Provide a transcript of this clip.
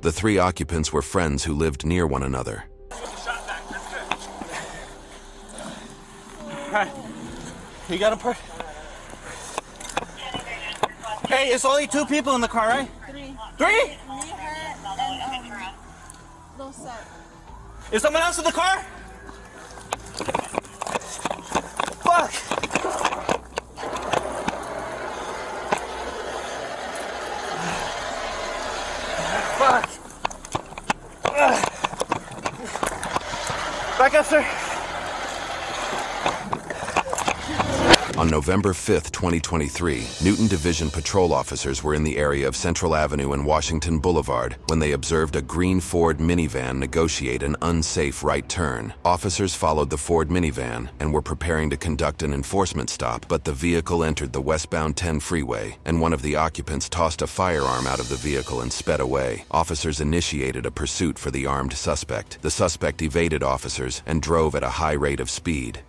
The three occupants were friends who lived near one another. Alright, you got him. Hey, it's only 2 people in the car, right? 3. 3? Me, her, and no set. Is someone else in the car? Fuck! Fuck! Back up, sir. On November 5, 2023, Newton Division patrol officers were in the area of Central Avenue and Washington Boulevard when they observed a green Ford minivan negotiate an unsafe right turn. Officers followed the Ford minivan and were preparing to conduct an enforcement stop, but the vehicle entered the westbound 10 freeway, and one of the occupants tossed a firearm out of the vehicle and sped away. Officers initiated a pursuit for the armed suspect. The suspect evaded officers and drove at a high rate of speed.